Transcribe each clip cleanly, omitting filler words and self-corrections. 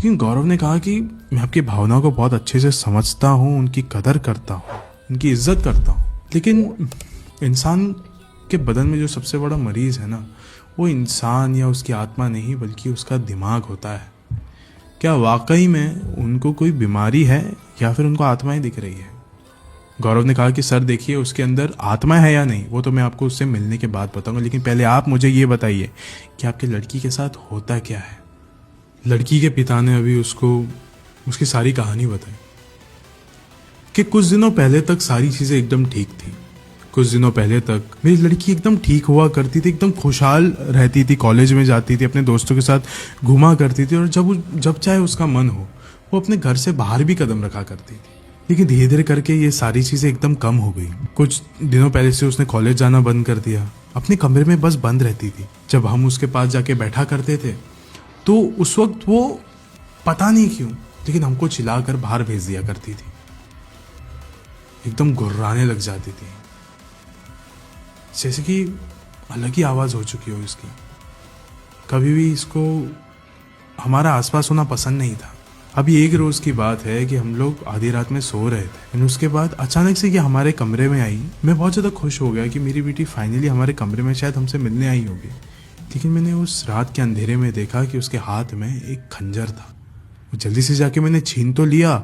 लेकिन गौरव ने कहा कि मैं आपकी भावनाओं को बहुत अच्छे से समझता हूँ, उनकी कदर करता हूँ, उनकी इज्जत करता हूँ, लेकिन इंसान के बदन में जो सबसे बड़ा मरीज है ना, वो इंसान या उसकी आत्मा नहीं बल्कि उसका दिमाग होता है। क्या वाकई में उनको कोई बीमारी है या फिर उनको आत्माएं दिख रही है? गौरव ने कहा कि सर देखिए, उसके अंदर आत्मा है या नहीं वो तो मैं आपको उससे मिलने के बाद बताऊंगा, लेकिन पहले आप मुझे ये बताइए कि आपके लड़की के साथ होता क्या है। लड़की के पिता ने अभी उसको उसकी सारी कहानी बताई कि कुछ दिनों पहले तक सारी चीज़ें एकदम ठीक थी। कुछ दिनों पहले तक मेरी लड़की एकदम ठीक हुआ करती थी, एकदम खुशहाल रहती थी, कॉलेज में जाती थी, अपने दोस्तों के साथ घूमा करती थी और जब चाहे उसका मन हो वो अपने घर से बाहर भी कदम रखा करती थी। लेकिन धीरे धीरे करके ये सारी चीज़ें एकदम कम हो गई। कुछ दिनों पहले से उसने कॉलेज जाना बंद कर दिया, अपने कमरे में बस बंद रहती थी। जब हम उसके पास जाके बैठा करते थे तो उस वक्त वो पता नहीं क्यों लेकिन हमको चिल्लाकर बाहर भेज दिया करती थी, एकदम गुर्राने लग जाती थी, जैसे कि अलग ही आवाज़ हो चुकी हो इसकी। कभी भी इसको हमारा आसपास होना पसंद नहीं था। अभी एक रोज़ की बात है कि हम लोग आधी रात में सो रहे थे और उसके बाद अचानक से ये हमारे कमरे में आई। मैं बहुत ज़्यादा खुश हो गया कि मेरी बेटी फाइनली हमारे कमरे में शायद हमसे मिलने आई होगी। लेकिन मैंने उस रात के अंधेरे में देखा कि उसके हाथ में एक खंजर था। जल्दी से जाके मैंने छीन तो लिया,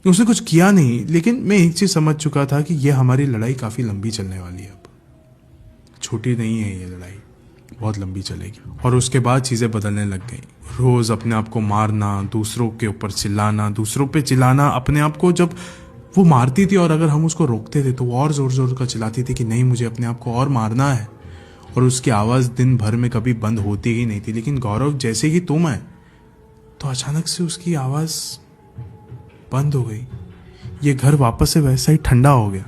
उसने कुछ किया नहीं, लेकिन मैं एक चीज़ समझ चुका था कि यह हमारी लड़ाई काफ़ी लंबी चलने वाली है। अब छोटी नहीं है ये लड़ाई, बहुत लंबी चलेगी। और उसके बाद चीज़ें बदलने लग गई। रोज़ अपने आप को मारना, दूसरों के ऊपर चिल्लाना, दूसरों पे चिल्लाना। अपने आप को जब वो मारती थी और अगर हम उसको रोकते थे तो वो और ज़ोर ज़ोर का चिल्लाती थी कि नहीं, मुझे अपने आप को और मारना है। और उसकी आवाज़ दिन भर में कभी बंद होती ही नहीं थी। लेकिन गौरव, जैसे ही तुम है तो अचानक से उसकी आवाज़ बंद हो गई। ये घर वापस से वैसा ही ठंडा हो गया,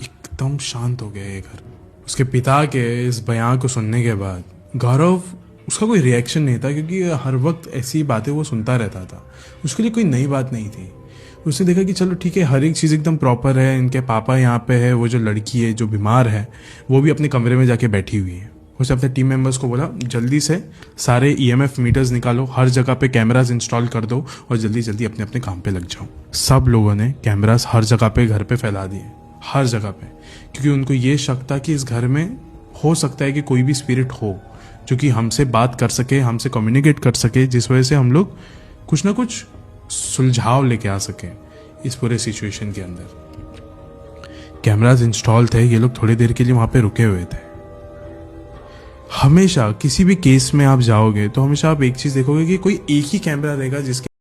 एकदम शांत हो गया ये घर। उसके पिता के इस बयान को सुनने के बाद गौरव, उसका कोई रिएक्शन नहीं था क्योंकि हर वक्त ऐसी बातें वो सुनता रहता था। उसके लिए कोई नई बात नहीं थी। उसने देखा कि चलो ठीक है, हर एक चीज़ एकदम प्रॉपर है, इनके पापा यहाँ पे है, वो जो लड़की है जो बीमार है वो भी अपने कमरे में जाके बैठी हुई है। उसने अपने टीम मेंबर्स को बोला जल्दी से सारे ईएमएफ मीटर्स निकालो, हर जगह पे कैमरास इंस्टॉल कर दो और जल्दी जल्दी अपने अपने काम पे लग जाओ। सब लोगों ने कैमरास हर जगह पे घर पे फैला दिए, हर जगह पे, क्योंकि उनको ये शक था कि इस घर में हो सकता है कि कोई भी स्पिरिट हो जो कि हमसे बात कर सके, हमसे कम्युनिकेट कर सके, जिस वजह से हम लोग कुछ ना कुछ सुलझाव लेके आ सके इस पूरे सिचुएशन के अंदर। कैमरास इंस्टॉल थे, ये लोग थोड़ी देर के लिए वहाँ पे रुके हुए थे। हमेशा किसी भी केस में आप जाओगे तो हमेशा आप एक चीज़ देखोगे कि कोई एक ही कैमरा रहेगा जिसके